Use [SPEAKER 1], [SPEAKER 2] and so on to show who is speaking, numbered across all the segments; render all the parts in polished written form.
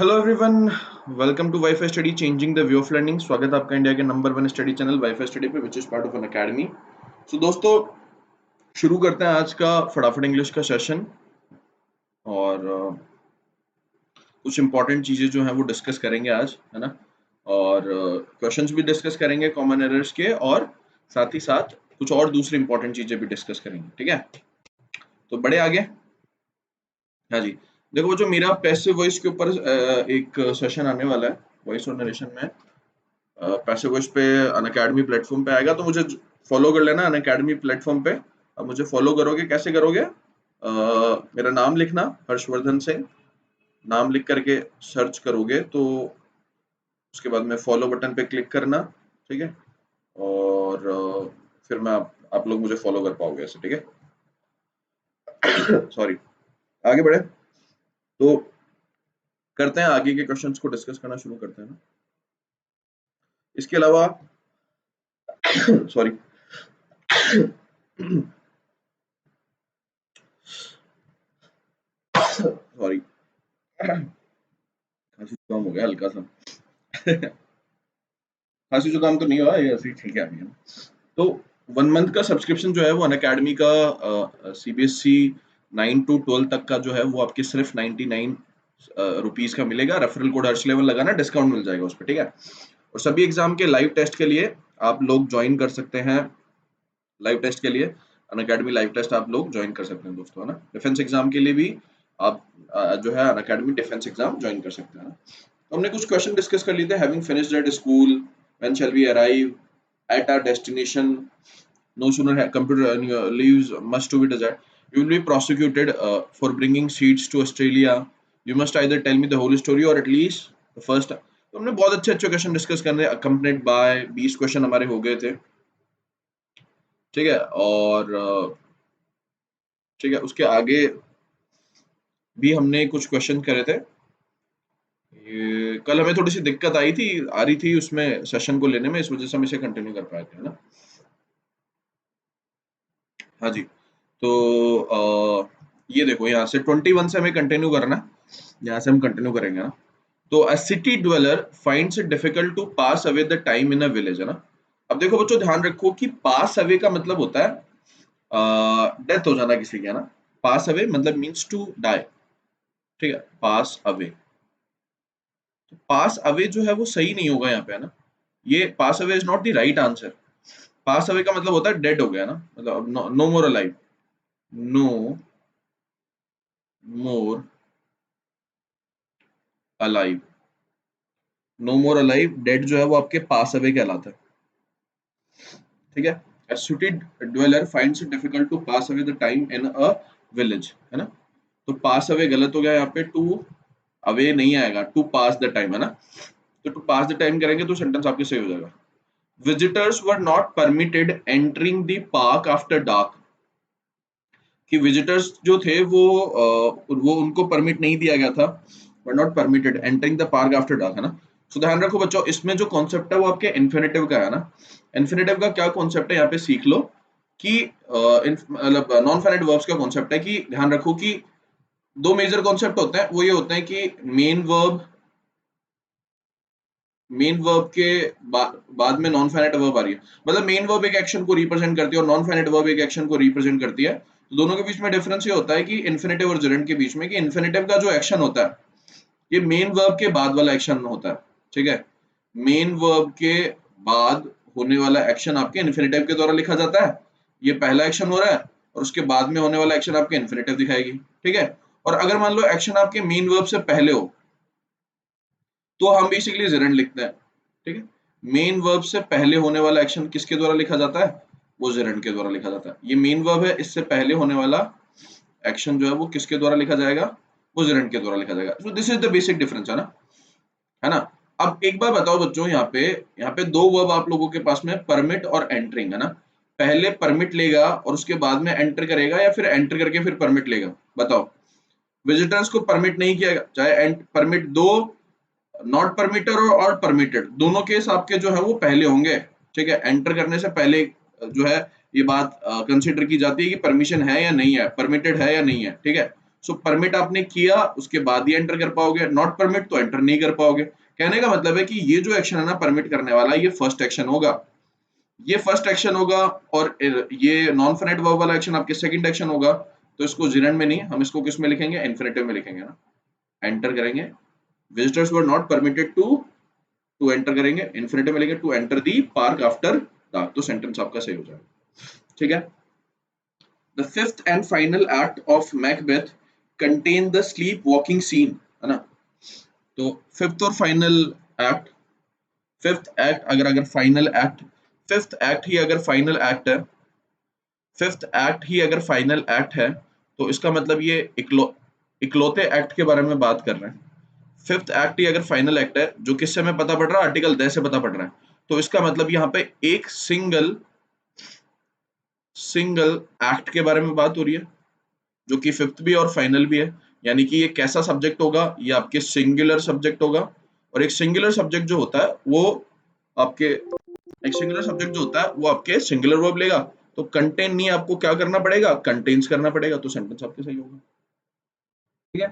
[SPEAKER 1] Hello everyone, welcome to WiFi study changing the way of learning. स्वागत है आपका India के number 1 study channel WiFi study पे, which is part of Unacademy. So दोस्तों, शुरू करते हैं आज का फटाफट इंग्लिश का सेशन। और कुछ इंपॉर्टेंट चीजें जो हैं वो डिस्कस करेंगे आज, है ना। और क्वेश्चंस भी डिस्कस करेंगे कॉमन एरर्स के, और साथ ही साथ कुछ और दूसरी इंपॉर्टेंट चीजें भी डिस्कस करेंगे। ठीक है, तो बड़े आगे। हाँ जी, देखो वो जो मेरा पैसिव वॉइस के ऊपर एक सेशन आने वाला है, वॉइस और नरेशन में, पैसिव वॉइस पे अनअकैडमी प्लेटफॉर्म पे आएगा, तो मुझे फॉलो कर लेना अनअकैडमी प्लेटफॉर्म पे। अब मुझे फॉलो करोगे, कैसे करोगे? मेरा नाम लिखना, हर्षवर्धन सिंह। नाम लिख करके सर्च करोगे तो उसके बाद में फॉलो बटन पे क्लिक करना। ठीक है, और फिर मैं आप लोग मुझे फॉलो कर पाओगे ऐसे। ठीक है सॉरी, आगे बढ़े तो करते हैं आगे के क्वेश्चंस को डिस्कस करना शुरू करते हैं ना। इसके अलावा सॉरी सॉरी खांसी जुकाम हो गया हल्का सा। खांसी जुकाम तो नहीं हुआ, ये ऐसे ही ठीक है अभी, है ना। तो 1 मंथ का सब्सक्रिप्शन जो है वो अनअकैडमी का सीबीएसई 9 to 12 तक का जो है वो आपके सिर्फ 99 रुपीज का मिलेगा। रेफरल कोड हर्ष लेवल लगाना, डिस्काउंट मिल जाएगा उस पर। ठीक है, और सभी एग्जाम के लाइव टेस्ट के लिए आप लोग ज्वाइन कर सकते हैं। लाइव टेस्ट के लिए अनअकैडमी लाइव टेस्ट आप लोग ज्वाइन कर सकते हैं दोस्तों, है ना। डिफेंस एग्जाम के लिए भी आप जो है अनअकैडमी डिफेंस एग्जाम ज्वाइन कर सकते हैं ना। तो हमने कुछ क्वेश्चन डिस्कस कर लिए थे। Having finished at school, when shall we arrive at our destination, no sooner computer leaves much to be desired, you will be prosecuted for bringing seeds to Australia, you must either tell me the whole story or at least the first। तो हमने बहुत अच्छे अच्छे question discuss करने, accompanied by 20 question हमारे हो गए थे। ठीक है, और ठीक है, उसके आगे भी हमने कुछ क्वेश्चन करे थे। ये कल हमें थोड़ी सी दिक्कत आ रही थी उसमें सेशन को लेने में, इस वजह से हम इसे कंटिन्यू कर पाए थे, है ना। हाँ जी, तो ये देखो यहाँ से 21 से हमें कंटिन्यू करना है, यहाँ से हम कंटिन्यू करेंगे ना। तो a city dweller finds it difficult to pass away the time in a village, है ना। अब देखो बच्चों, ध्यान रखो कि पास अवे का मतलब होता है डेथ हो जाना किसी का, ना। पास अवे मतलब मीन्स टू डाई। ठीक है, पास अवे। तो पास अवे जो है वो सही नहीं होगा यहाँ पे, है ना। ये pass away is not the right answer. Pass away का मतलब होता है डेड हो गया ना, मतलब no more alive, no more alive. No more alive, dead जो है वो आपके पास अवे कहलाता है। ठीक है, a city dweller finds it difficult to pass away the time in a village, है ना। तो पास अवे गलत हो गया यहाँ पे, टू अवे नहीं आएगा, टू पास द टाइम, है ना। तो टू पास द टाइम करेंगे तो सेंटेंस आपके सही हो जाएगा। Visitors were not permitted entering the park after dark, कि विजिटर्स जो थे वो उनको परमिट नहीं दिया गया था, वर not permitted entering the park after dark, है ना। सो ध्यान रखो बच्चों, इसमें जो कॉन्सेप्ट है वो आपके इन्फिनेटिव का है ना। इन्फिनेटिव का क्या कॉन्सेप्ट है यहाँ पे सीख लो कि मतलब नॉन फाइनाइट वर्ब्स का कॉन्सेप्ट है कि ध्यान रखो कि दो मेजर कॉन्सेप्ट होते हैं। वो ये होते हैं कि मेन वर्ब के बाद में नॉन फाइनाइट वर्ब आ रही है, मतलब मेन वर्ब एक एक्शन को रिप्रेजेंट करती है और नॉन फाइनाइट वर्ब एक एक्शन को रिप्रेजेंट करती है। तो दोनों के बीच में डिफरेंस ये होता है कि इन्फिनेटिव और जेरेंड के बीच में, कि इन्फिनेटिव का जो एक्शन होता है ये मेन वर्ब के बाद वाला एक्शन होता है। ठीक है, मेन वर्ब के बाद होने वाला एक्शन आपके इन्फिनेटिव के द्वारा लिखा जाता है। ये पहला एक्शन हो रहा है और उसके बाद में होने वाला एक्शन आपके इन्फिनेटिव दिखाएगी। ठीक है, और अगर मान लो एक्शन आपके मेन वर्ब से पहले हो तो हम बेसिकली जेरेंड लिखते हैं। ठीक है, मेन वर्ब से पहले होने वाला एक्शन किसके द्वारा लिखा जाता है? वो जेरेंड के द्वारा लिखा जाता है। ये मेन वर्ब है, इससे पहले होने वाला एक्शन जो है वो किसके द्वारा लिखा जाएगा? वो जेरेंड के द्वारा लिखा जाएगा। So this is the basic difference, है ना, है ना। अब एक बार बताओ बच्चों, यहाँ पे दो वर्ब आप लोगों के पास में, परमिट और एंटरिंग, है ना। पहले परमिट लेगा और उसके बाद में एंटर करेगा, या फिर एंटर करके फिर परमिट लेगा? बताओ। विजिटर्स को परमिट नहीं किया, चाहे परमिट दो, नॉट परमिटेड और परमिटेड, दोनों केस आपके जो है वो पहले होंगे। ठीक है, एंटर करने से पहले जो है ये बात कंसीडर की जाती है कि परमिशन है या नहीं है, परमिटेड है या नहीं है। ठीक है, सो परमिट आपने किया उसके बाद ही एंटर कर पाओगे, नॉट परमिट तो एंटर नहीं कर पाओगे। कहने का मतलब है कि ये जो एक्शन है ना परमिट करने वाला, ये फर्स्ट एक्शन होगा, ये फर्स्ट एक्शन होगा, और ये नॉन फाइनाइट वर्ब वाला एक्शन आपके सेकंड एक्शन होगा। तो इसको जिरेंड में नहीं, हम इसको किस में लिखेंगे, इन्फिनेटिव में लिखेंगे ना। एंटर करेंगे, visitors were not permitted to enter करेंगे, इन्फिनेटिव में लिखेंगे to enter the park after dark, तो सेंटेंस आपका सही हो जाएगा। ठीक है। The fifth and final act of Macbeth contain the sleepwalking scene, है ना। तो फिफ्थ और फाइनल एक्ट, फिफ्थ एक्ट अगर फाइनल एक्ट, फिफ्थ एक्ट ही अगर फाइनल एक्ट है, फिफ्थ एक्ट ही अगर फाइनल एक्ट है, तो इसका मतलब ये इकलौते एक्ट के बारे में बात कर रहे हैं। फिफ्थ एक्ट ही अगर फाइनल एक्ट है, जो किससे में पता पड़ रहा है, आर्टिकल द से पता पड़ रहा है, तो इसका मतलब यहाँ पे एक सिंगल एक्ट के बारे में बात हो रही है, जो कि फिफ्थ भी और फाइनल भी है। यानी कि ये कैसा सब्जेक्ट होगा, ये आपके सिंगुलर सब्जेक्ट होगा, और एक सिंगुलर सब्जेक्ट जो होता है वो आपके, एक सिंगुलर सब्जेक्ट जो होता है वो आपके सिंगुलर वर्ब लेगा। तो कंटेन नहीं, आपको क्या करना पड़ेगा, कंटेन्स करना पड़ेगा, तो सेंटेंस आपके सही होगा। ठीक है।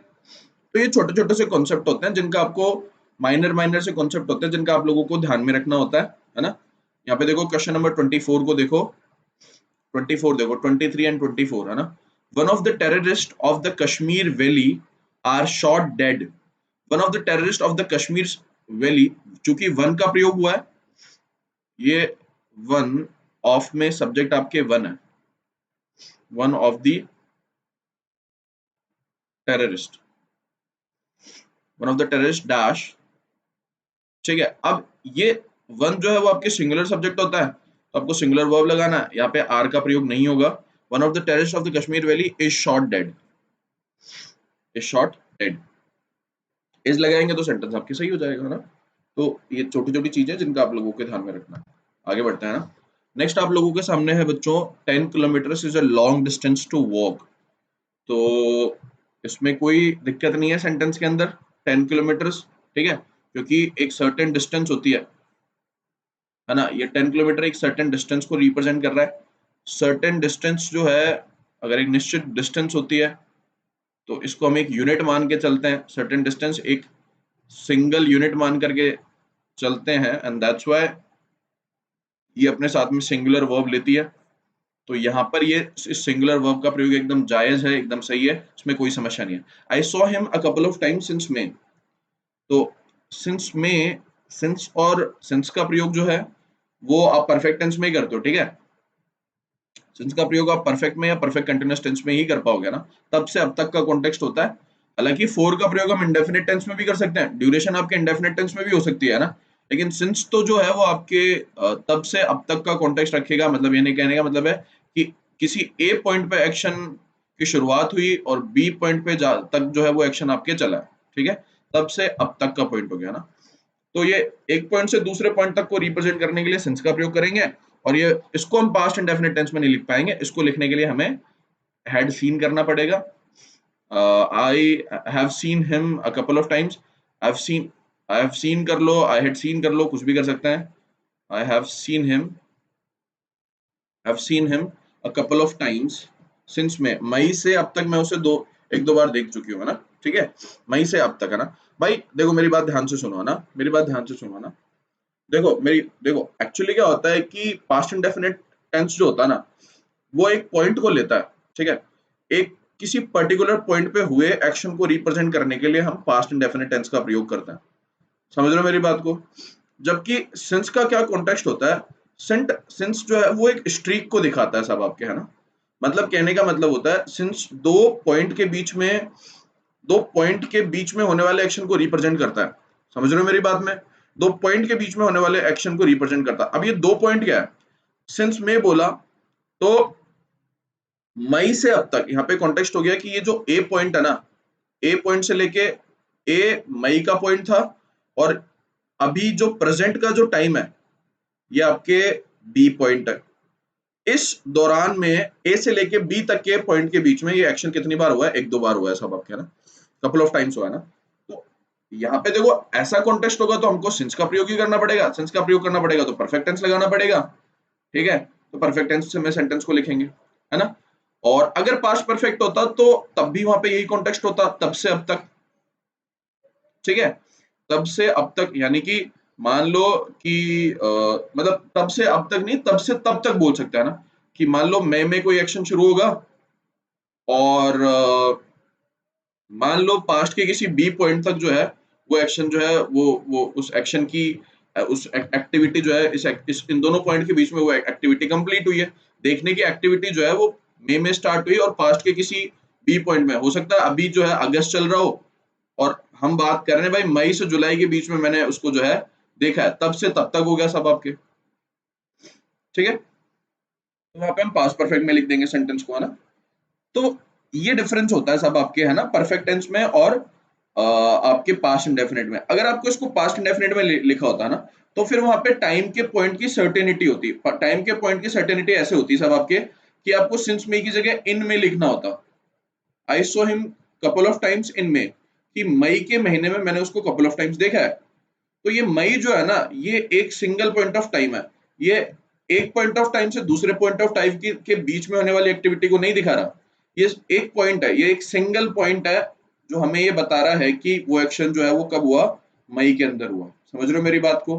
[SPEAKER 1] तो ये छोटे छोटे से कॉन्सेप्ट होते हैं जिनका आपको, माइनर से कॉन्सेप्ट होते हैं जिनका आप लोगों को ध्यान में रखना होता है ना। यहाँ पे देखो क्वेश्चन नंबर 24 को देखो, 24 देखो, 23 एंड 24 है ना। One of the terrorist of the Kashmir valley are shot dead, one of the terrorist of the Kashmir valley, चूंकि वन का प्रयोग हुआ है, ये वन ऑफ में सब्जेक्ट आपके वन है, one of the terrorist, one of the terrorist dash. ठीक है। अब ये वन जो है वो आपके सिंगुलर सब्जेक्ट होता है, तो आपको सिंगुलर वर्ब लगाना है, यहाँ पे आर का प्रयोग नहीं होगा। One of the terrorist of the Kashmir valley is shot dead, is shot dead, is लगाएंगे तो सेंटेंस आपके सही हो जाएगा ना। तो ये छोटी छोटी चीजें जिनका आप लोगों के ध्यान में रखना है। आगे बढ़ते हैं ना। नेक्स्ट आप लोगों के सामने है बच्चों, 10 kilometre is a long distance to walk. तो इसमें कोई दिक्कत नहीं है सेंटेंस के अंदर, 10 किलोमीटर, ठीक है, क्योंकि एक सर्टेन डिस्टेंस होती है ना। ये 10 किलोमीटर एक सर्टेन डिस्टेंस को रिप्रेजेंट कर रहा है। सर्टेन डिस्टेंस जो है, अगर एक निश्चित डिस्टेंस होती है तो इसको हम एक यूनिट मान के चलते हैं, सर्टेन डिस्टेंस एक सिंगल यूनिट मान करके चलते हैं, एंड दैट्स व्हाई ये अपने साथ में सिंगुलर वर्ब लेती है। तो यहाँ पर ये इस सिंगुलर वर्ब का प्रयोग एकदम जायज है, एकदम सही है, इसमें कोई समस्या नहीं है। I saw him a couple of times since May, तो सिंस में, सिंस और सिंस का प्रयोग जो है वो आप परफेक्ट टेंस में ही करते हो, ठीक है। सिंस का प्रयोग आप परफेक्ट में या परफेक्ट कंटीन्यूअस टेंस में ही कर पाओगे ना, तब से अब तक का कॉन्टेक्स्ट होता है। हालांकि फोर का प्रयोग हम इंडेफिनिट टेंस में भी कर सकते हैं, ड्यूरेशन आपके इंडेफिनिट टेंस में भी हो सकती है ना, लेकिन सिंस तो जो है वो आपके तब से अब तक का कॉन्टेक्स्ट रखेगा। मतलब ये नहीं, कहने का मतलब है कि किसी ए पॉइंट पे एक्शन की शुरुआत हुई और बी पॉइंट पे तक जो है वो एक्शन आपके चला है, ठीक है, तब से अब तक का पॉइंट हो गया ना। तो ये एक पॉइंट से दूसरे पॉइंट तक को रिप्रेजेंट करने के लिए सिंस का प्रयोग करेंगे, और ये इसको हम पास्ट इंडेफिनिट टेंस में नहीं लिख पाएंगे, इसको लिखने के लिए हमें हैड सीन करना पड़ेगा। I have seen him a couple of times, I have seen कर लो, आई हैड सीन कर लो, कुछ भी कर सकते हैं। I have seen him, a couple of times since में, मई से अब तक मैं उसे एक दो बार देख चुकी हूँ, है ना, ठीक है, मई से अब तक, है ना। भाई देखो मेरी बात ध्यान से सुनो, है ना, मेरी बात ध्यान से सुनो ना। देखो एक्चुअली क्या होता है कि पास्ट इंडेफिनिट टेंस जो होता है ना, वो एक पॉइंट को लेता है, ठीक है, एक किसी पर्टिकुलर पॉइंट पे हुए एक्शन को रिप्रेजेंट करने के लिए हम पास्ट इंडेफिनिट टेंस का प्रयोग करते हैं। समझ रहे हो मेरी बात को। जबकि सिंस का क्या कॉन्टेक्स्ट होता है, सिंस जो है वो एक स्ट्रीक को दिखाता है सब आपके, है ना। मतलब कहने का मतलब होता है सिंस दो पॉइंट के बीच में होने वाले एक्शन को रिप्रेजेंट करता है। समझ रहे हो मेरी बात में, दो पॉइंट के बीच में होने वाले एक्शन को रिप्रेजेंट करता है। अब ये दो पॉइंट क्या है, सिंस में बोला तो मई से अब तक, यहाँ पे कॉन्टेक्स्ट हो गया कि ये जो ए पॉइंट है ना, ए पॉइंट से लेके ए मई का पॉइंट था, और अभी जो प्रेजेंट का जो टाइम है ये आपके बी पॉइंट है। इस दौरान में ए से लेके बी तक के पॉइंट के बीच में ये एक्शन कितनी बार हुआ है, एक दो बार हुआ है सब आपके, है ना, कपल ऑफ टाइम्स हुआ है ना। तो यहाँ पे देखो ऐसा कॉन्टेक्स्ट होगा तो हमको सिंस का प्रयोग ही करना पड़ेगा, सिंस का प्रयोग करना पड़ेगा तो परफेक्ट टेंस लगाना पड़ेगा, ठीक है। तो परफेक्ट टेंस से मैं सेंटेंस को लिखेंगे, है ना। और अगर पास्ट परफेक्ट होता तो तब भी वहां पे यही कॉन्टेक्स्ट होता, तब से अब तक, ठीक है। तब से अब तक यानी कि मान लो कि मतलब तब से अब तक नहीं, तब से तब तक बोल सकते हैं ना, कि मान लो मई में कोई एक्शन शुरू होगा और मान लो पास्ट के किसी बी पॉइंट तक जो है वो एक्शन जो है वो उस एक्शन की उस एक्टिविटी जो है इस इन दोनों पॉइंट के बीच में वो एक्टिविटी कंप्लीट हुई है। देखने की एक्टिविटी जो है वो मई में स्टार्ट हुई और पास्ट के किसी बी पॉइंट में, हो सकता है अभी जो है अगस्त चल रहा हो और हम बात कर रहे हैं भाई मई से जुलाई के बीच में मैंने उसको जो है देखा है, तब से तब तक हो गया सब आपके, ठीक है। तो वहां पे हम पास्ट परफेक्ट में लिख देंगे सेंटेंस को, है ना। तो ये डिफरेंस होता है सब आपके, है ना, परफेक्ट टेंस में और आपके पास्ट इंडेफिनिट में। अगर आपको इसको पास्ट इंडेफिनिट में लिखा होता है ना, तो फिर वहां पे टाइम के पॉइंट की सर्टेनिटी होती है। टाइम के पॉइंट की सर्टेनिटी ऐसे होती है सब आपके कि आपको सिंस में की जगह इन में लिखना होता। I saw him couple of times in May, कि मई के महीने में मैंने उसको कपल ऑफ टाइम्स देखा है। तो ये मई जो है ना, ये एक सिंगल पॉइंट ऑफ टाइम है। ये एक पॉइंट ऑफ टाइम से दूसरे पॉइंट ऑफ टाइम के बीच में होने वाली एक्टिविटी को नहीं दिखा रहा। ये एक पॉइंट है, ये एक सिंगल पॉइंट है जो हमें ये बता रहा है कि वो एक्शन जो है वो कब हुआ, मई के अंदर हुआ। समझ रहे हो मेरी बात को।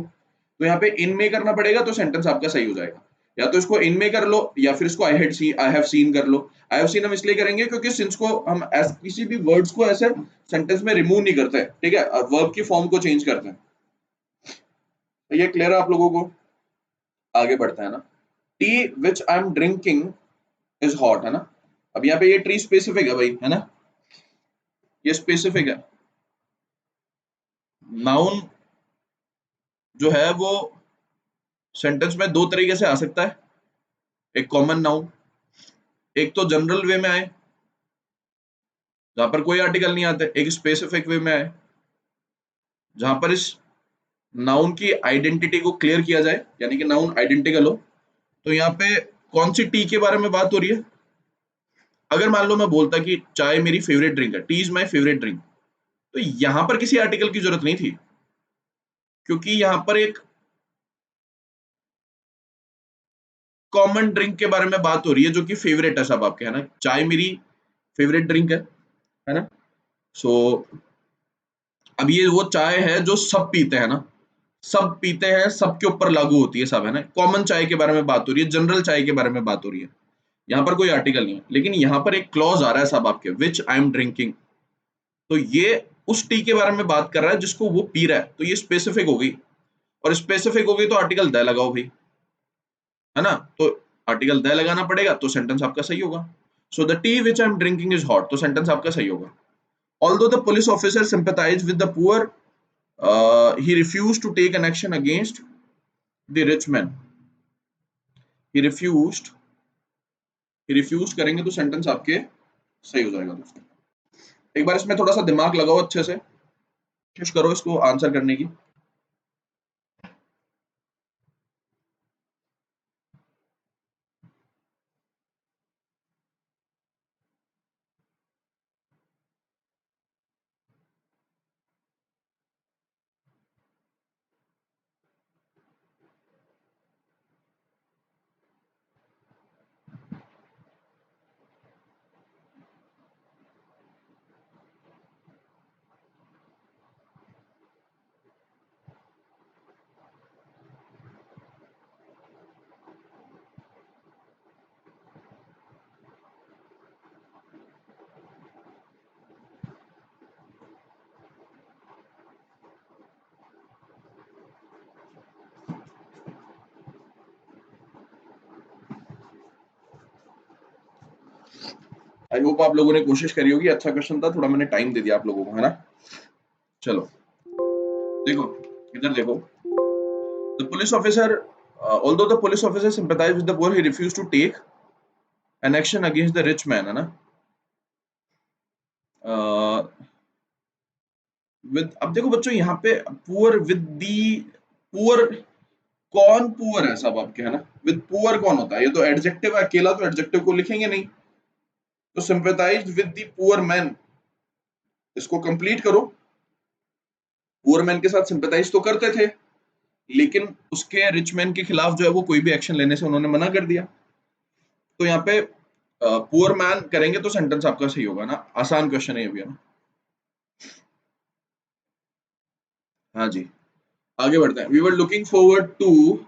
[SPEAKER 1] तो यहाँ पे इन में करना पड़ेगा तो सेंटेंस आपका सही हो जाएगा। या तो इसको इन में कर लो या फिर इसको आई हैव सीन कर लो। आई हैव सीन हम इसलिए करेंगे क्योंकि सिंस को हम किसी भी वर्ड्स को ऐसे सेंटेंस में रिमूव नहीं करते, ठीक है, और वर्ब की फॉर्म को चेंज करते हैं। तो ये क्लियर है आप लोगों को। आगे बढ़ते हैं ना। T which I am drinking is hot, है ना। अब यहाँ पे ये ट्री स्पेसिफिक है भाई, है ना, ये स्पेसिफिक है। नाउन जो है वो सेंटेंस में दो तरीके से आ सकता है। एक कॉमन नाउन, एक तो जनरल वे में आए जहां पर कोई आर्टिकल नहीं आते, एक स्पेसिफिक वे में आए जहां पर इस नाउन की आइडेंटिटी को क्लियर किया जाए, यानी कि नाउन आइडेंटिकल हो। तो यहाँ पे कौन सी टी के बारे में बात हो रही है। अगर मान लो मैं बोलता कि चाय मेरी फेवरेट ड्रिंक है, T is my favourite drink, तो यहां पर किसी आर्टिकल की जरूरत नहीं थी, क्योंकि यहां पर एक कॉमन ड्रिंक के बारे में बात हो रही है जो कि फेवरेट है सब आपके, है ना। चाय मेरी फेवरेट ड्रिंक है ना। सो अब ये वो चाय है जो सब पीते हैं ना, सब पीते हैं, सबके ऊपर लागू होती है सब, है ना। कॉमन चाय के बारे में बात हो रही है, जनरल चाय के बारे में बात हो रही है। यहाँ पर कोई आर्टिकल नहीं है, लेकिन यहाँ पर एक क्लॉज आ रहा है सब आपके, विच आई एम ड्रिंकिंग। तो ये उस टी के बारे में बात कर रहा है जिसको वो पी रहा है, तो ये स्पेसिफिक हो गई। और स्पेसिफिक हो गई तो आर्टिकल द लगाओ भाई, है ना। तो आर्टिकल द लगाना पड़ेगा तो सेंटेंस आपका सही होगा। So the T which I am drinking is hot, तो सेंटेंस आपका सही होगा। Although the police officer sympathized with the poor, he refused to take an action against the rich man. He refused, he refused करेंगे तो sentence आपके सही हो जाएगा दोस्तों। एक बार इसमें थोड़ा सा दिमाग लगाओ अच्छे से, कोशिश करो इसको आंसर करने की। आई होप आप लोगों ने कोशिश करी होगी। अच्छा क्वेश्चन था, थोड़ा मैंने टाइम दे दिया आप लोगों को, है ना। चलो देखो, इधर देखो। The police officer, although the police officer sympathized with the poor, he refused to take an action against the rich man, है ना। विद, अब देखो बच्चों यहाँ पे पुअर विद दी, पुअर, कौन पुअर है सब आपके, है ना। विद पुअर कौन होता है, ये तो एडजेक्टिव है, अकेला तो एडजेक्टिव को लिखेंगे नहीं। तो sympathise with the poor man, इसको कंप्लीट करो। पुअर मैन के साथ सिंपैथाइज तो करते थे, लेकिन उसके रिच मैन के खिलाफ जो है वो कोई भी एक्शन लेने से उन्होंने मना कर दिया। तो यहाँ पे पुअर मैन करेंगे तो सेंटेंस आपका सही होगा ना, आसान क्वेश्चन है ये भी, है ना। हाँ जी, आगे बढ़ते हैं। We were looking forward to,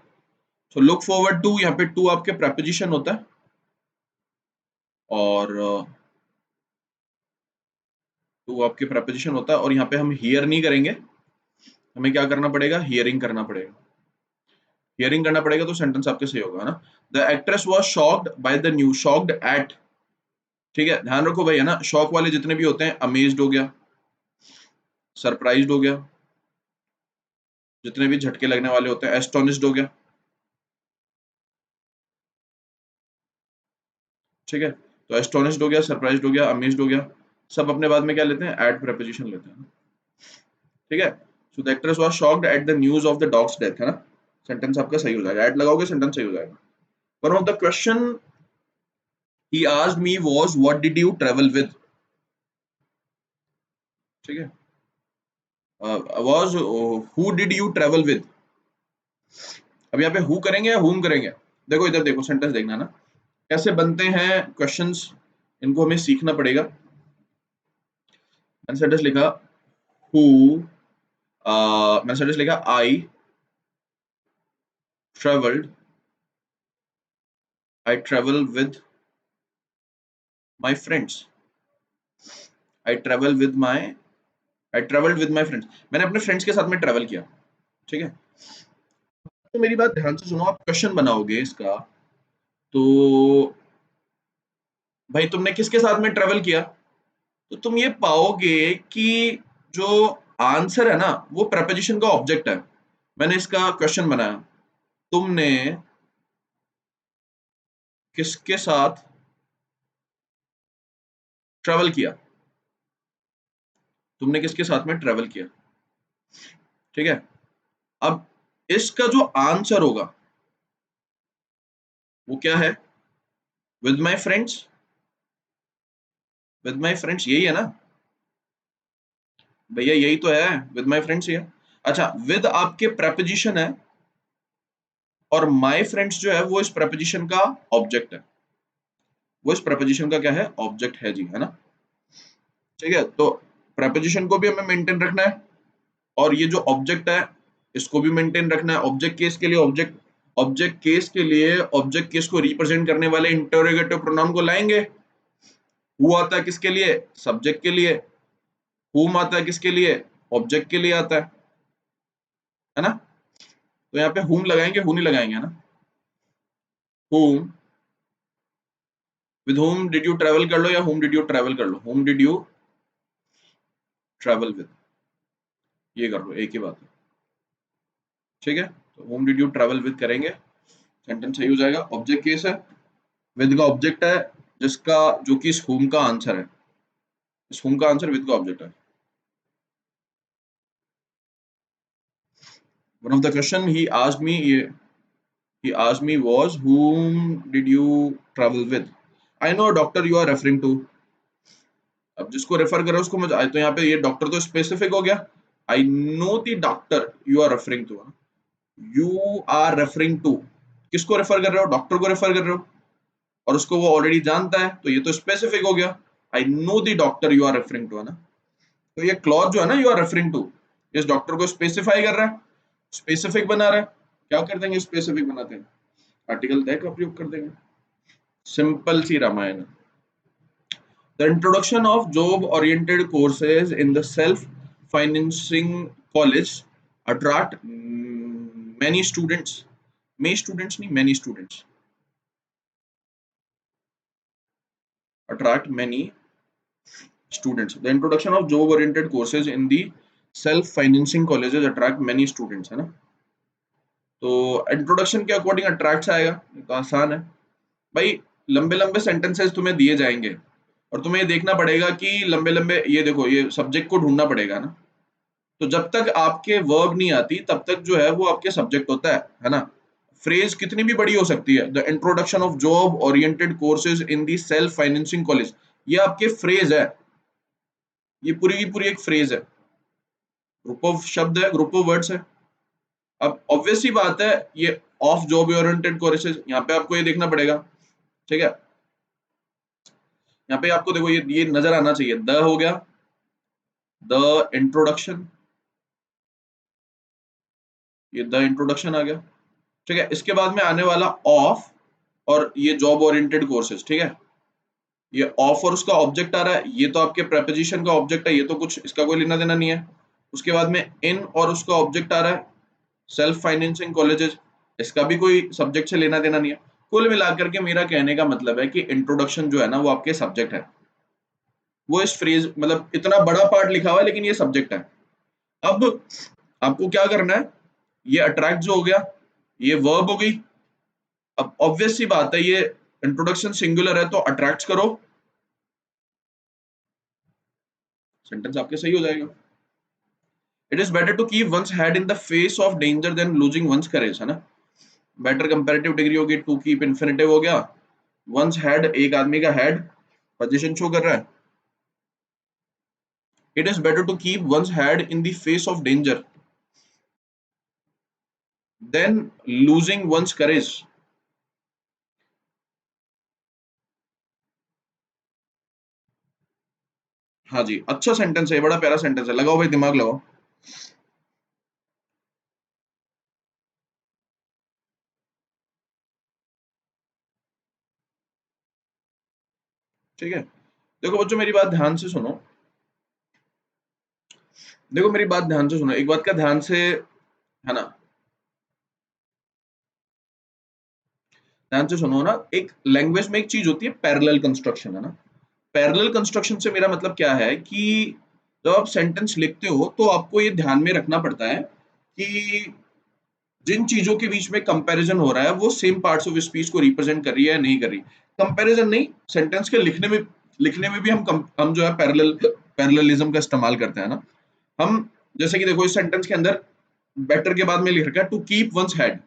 [SPEAKER 1] so look forward to, यहाँ पे टू आपके प्रेपोजिशन होता है, और टू आपके प्रेपोजिशन होता है, और यहाँ पे हम हियर नहीं करेंगे, हमें क्या करना पड़ेगा, हियरिंग करना पड़ेगा। हियरिंग करना पड़ेगा तो सेंटेंस आपके सही होगा ना। The actress was shocked by the news, shocked eight, ठीक है, ध्यान रखो भाई, है ना, शॉक वाले जितने भी होते हैं, अमेज्ड हो गया, सरप्राइज्ड हो गया, जितने भी झटके लगने वाले होते हैं, एस्टोनिश्ड हो गया, ठीक है। तो एस्टोनिश्ड हो गया, सरप्राइज्ड हो गया, अमेज्ड हो गया, सब अपने बाद में क्या लेते हैं, एट प्रेपोजिशन लेते हैं, ठीक है। So the actress was shocked at the news of the dogs death, है ना, सेंटेंस आपका सही हो जाएगा, एट लगाओगे सेंटेंस सही हो जाएगा। One of the question he asked me was what did you travel with, ठीक है, was who did you travel with. अब यहाँ पे हु करेंगे या हुम करेंगे, देखो इधर देखो, सेंटेंस देखना ना कैसे बनते हैं क्वेश्चंस, इनको हमें सीखना पड़ेगा। मैंने सेंटेंस लिखा हु, मैंने सेंटेंस लिखा I travelled, I travel with my friends, I travel with my, I travelled with my friends, मैंने अपने फ्रेंड्स के साथ में ट्रेवल किया, ठीक है। तो मेरी बात ध्यान से सुनो, आप क्वेश्चन बनाओगे इसका, तो भाई तुमने किसके साथ में ट्रेवल किया, तो तुम ये पाओगे कि जो आंसर है ना वो प्रपोजिशन का ऑब्जेक्ट है। मैंने इसका क्वेश्चन बनाया, तुमने किसके साथ ट्रेवल किया, तुमने किसके साथ में ट्रेवल किया, ठीक है। अब इसका जो आंसर होगा वो क्या है, with my friends, with my friends यही है ना भैया, यही तो है, विद माई फ्रेंड्स ही है। अच्छा, विद आपके प्रपोजिशन है, और माई फ्रेंड्स जो है वो इस प्रपोजिशन का ऑब्जेक्ट है, वो इस प्रपोजिशन का क्या है, ऑब्जेक्ट है जी, है ना, ठीक है। तो प्रपोजिशन को भी हमें मेंटेन रखना है, और ये जो ऑब्जेक्ट है इसको भी मेंटेन रखना है। ऑब्जेक्ट केस के लिए ऑब्जेक्ट, ऑब्जेक्ट केस के लिए ऑब्जेक्ट केस को रिप्रेजेंट करने वाले इंटरोगेटिव प्रोनाउन को लाएंगे। हु आता है किसके लिए, सब्जेक्ट के लिए, हुम आता है किसके लिए, ऑब्जेक्ट के लिए आता है ना। तो यहाँ पे हुम लगाएंगे, हु नहीं लगाएंगे, है ना। हुम, with whom did you travel कर लो, या हुम डिड यू ट्रेवल कर लो, हुम डिड यू ट्रेवल विद, ये कर लो, एक ही बात है, ठीक है। तो home did you travel with करेंगे, सेंटेंस सही हो जाएगा। ऑब्जेक्ट केस है, विद का ऑब्जेक्ट है, जिसका जो कि इस होम का आंसर है, इस होम का आंसर विद का ऑब्जेक्ट है। One of the question he asked me was whom did you travel with, I know doctor you are referring to, अब जिसको रेफर कर रहे हो उसको मजा आए, तो यहाँ पे ये डॉक्टर तो स्पेसिफिक हो गया, I know the doctor you are referring to, you are referring to, किसको रेफर कर रहे हो, डॉक्टर को रेफर कर रहे हो, और उसको वो ऑलरेडी जानता है, तो ये तो स्पेसिफिक हो गया, I know the doctor you are referring to, है ना। तो ये क्लॉज जो है ना, यू आर रेफरिंग टू, इस डॉक्टर को स्पेसिफाई कर रहा है, स्पेसिफिक बना रहा है, क्या कर देंगे, स्पेसिफिक बनाते हैं, आर्टिकल दैट का प्रयोग कर देंगे, सिंपल सी Ramayan. The introduction of job oriented courses in the self financing college attract many students, may students नहीं many students, attract many students. The introduction of job oriented courses in the self financing colleges attract many students, है ना। तो introduction के according attract आएगा, ये तो आसान है भाई। लंबे लंबे सेंटेंसेस तुम्हें दिए जाएंगे, और तुम्हें ये देखना पड़ेगा कि लंबे लंबे, ये देखो ये सब्जेक्ट को ढूंढना पड़ेगा ना। तो जब तक आपके वर्ब नहीं आती तब तक जो है वो आपके सब्जेक्ट होता है ना। फ्रेज कितनी भी बड़ी हो सकती है, the introduction of job oriented courses in the self financing college, ये आपके फ्रेज है, ये पूरी की पूरी एक फ्रेज है, ग्रुप ऑफ शब्द है, ग्रुप ऑफ वर्ड्स है। अब ऑब्वियस सी बात है, ये ऑफ जॉब ओरिएंटेड कोर्सेज, यहाँ पे आपको ये देखना पड़ेगा, ठीक है। यहाँ पे आपको देखो ये नजर आना चाहिए, द हो गया, द इंट्रोडक्शन, ये द इंट्रोडक्शन आ गया, ठीक है। इसके बाद में आने वाला ऑफ, और ये जॉब ओरिएंटेड कोर्सेज, ठीक है। ये ऑफ और उसका ऑब्जेक्ट आ रहा है, ये तो आपके प्रेपोजिशन का ऑब्जेक्ट है, ये तो कुछ इसका कोई लेना देना नहीं है। उसके बाद में इन और उसका ऑब्जेक्ट आ रहा है, सेल्फ फाइनेंसिंग कॉलेजेस, इसका भी कोई सब्जेक्ट से लेना देना नहीं है। कुल मिलाकर के मेरा कहने का मतलब है कि इंट्रोडक्शन जो है ना वो आपके सब्जेक्ट है, वो इस फ्रेज मतलब इतना बड़ा पार्ट लिखा हुआ है लेकिन ये सब्जेक्ट है। अब आपको क्या करना है, ये अट्रैक्ट जो हो गया, ये वर्ब हो गई। अब ऑब्वियस सी बात है, ये इंट्रोडक्शन सिंगुलर है तो अट्रैक्ट करो, सेंटेंस आपके सही हो जाएगा। It is better to keep one's head in the face of danger than losing one's courage, है ना। बेटर कंपैरेटिव डिग्री होगी, टू कीप इन्फिनेटिव हो गया, वंस हेड एक आदमी का हेड पोजीशन शो कर रहा है। It is better to keep one's head in the face of danger than losing one's courage. हाँ जी, अच्छा सेंटेंस है, बड़ा प्यारा सेंटेंस है, लगाओ भाई दिमाग लगाओ। ठीक है, देखो बच्चों मेरी बात ध्यान से सुनो, देखो मेरी बात ध्यान से सुनो, एक बात का ध्यान से, है ना, ध्यान से सुनो ना। एक लैंग्वेज में एक चीज होती है पैरेलल कंस्ट्रक्शन, है ना। पैरेलल कंस्ट्रक्शन से मेरा मतलब क्या है कि जब आप सेंटेंस लिखते हो तो आपको ये ध्यान में रखना पड़ता है कि जिन चीजों के बीच में कंपैरिजन हो रहा है वो सेम पार्ट्स ऑफ स्पीच को रिप्रेजेंट कर रही है या नहीं कर रही। कंपैरिजन नहीं, सेंटेंस के लिखने में भी हम जो है पैरेललिज्म का इस्तेमाल करते हैं ना। हम जैसे कि देखो इस सेंटेंस के अंदर बेटर के बाद में लिख रखा है टू कीप वंस हेड।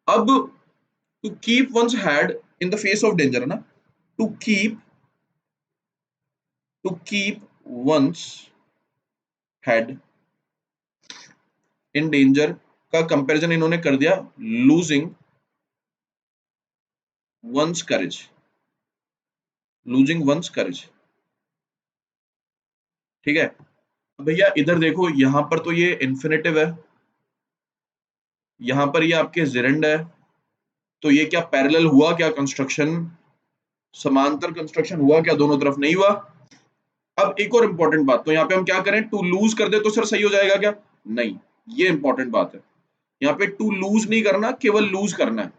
[SPEAKER 1] अब to keep one's head in the face of danger, है ना। To keep, to keep one's head in danger का कंपैरिजन इन्होंने कर दिया losing one's courage, losing one's courage, ठीक है। भैया इधर देखो, यहां पर तो ये इन्फिनेटिव है, यहां पर ये आपके जिरेंड है, तो ये क्या पैरेलल हुआ, क्या कंस्ट्रक्शन समांतर कंस्ट्रक्शन हुआ क्या, दोनों तरफ नहीं हुआ। अब एक और इंपॉर्टेंट बात, तो यहाँ पे हम क्या करें, टू लूज कर दे तो सर सही हो जाएगा क्या, नहीं, ये इंपॉर्टेंट बात है। यहाँ पे टू लूज नहीं करना, केवल लूज करना है,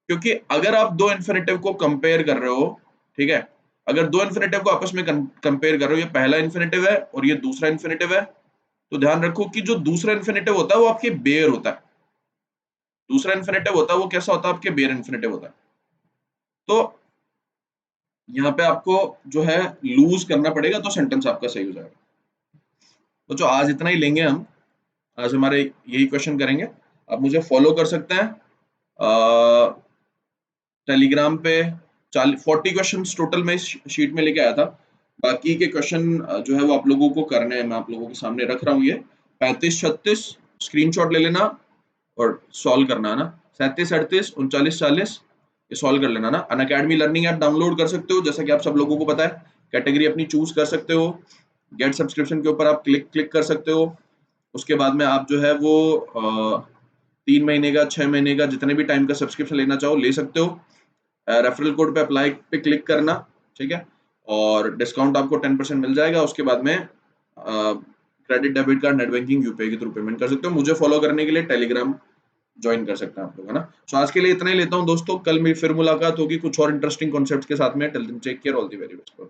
[SPEAKER 1] क्योंकि अगर आप दो इन्फिनेटिव को कंपेयर कर रहे हो, ठीक है, अगर दो इन्फिनेटिव को आपस में कंपेयर कर रहे हो, ये पहला इन्फिनेटिव है और ये दूसरा इन्फिनेटिव है, तो ध्यान रखो कि जो दूसरा इन्फिनेटिव होता है वो आपके बेयर होता है, दूसरा इन्फिनेटिव होता है वो कैसा होता है, आपके बेयर इन्फिनेटिव होता है। तो यहाँ पे आपको जो है लूज करना पड़ेगा तो सेंटेंस आपका सही हो जाएगा। तो जो आज इतना ही लेंगे हम, आज हमारे यही क्वेश्चन करेंगे। आप मुझे फॉलो कर सकते हैं टेलीग्राम पे। 40 क्वेश्चन टोटल में शीट में लेके आया था, बाकी के क्वेश्चन जो है वो आप लोगों को करने हैं, मैं आप लोगों के सामने रख रहा हूँ। ये 35-36 स्क्रीनशॉट ले लेना और सॉल्व करना, है ना। 37-38 39-40 ये सॉल्व कर लेना ना। अनअकैडमी लर्निंग ऐप डाउनलोड कर सकते हो, जैसा कि आप सब लोगों को पता है। कैटेगरी अपनी चूज कर सकते हो, गेट सब्सक्रिप्शन के ऊपर आप क्लिक क्लिक कर सकते हो। उसके बाद में आप जो है वो 3 महीने का, 6 महीने का, जितने भी टाइम का सब्सक्रिप्शन लेना चाहो ले सकते हो। रेफरल कोड पे अप्लाई पे क्लिक करना, ठीक है, और डिस्काउंट आपको 10% मिल जाएगा। उसके बाद में credit, debit card, net banking, UPI के थ्रू पेमेंट कर सकते हो। मुझे फॉलो करने के लिए टेलीग्राम ज्वाइन कर सकते हैं आप लोग, है ना। तो आज के लिए इतना ही लेता हूँ दोस्तों, कल मेरी फिर मुलाकात होगी कुछ और इंटरेस्टिंग कॉन्सेप्ट्स के साथ में। Till then take care, all the very best.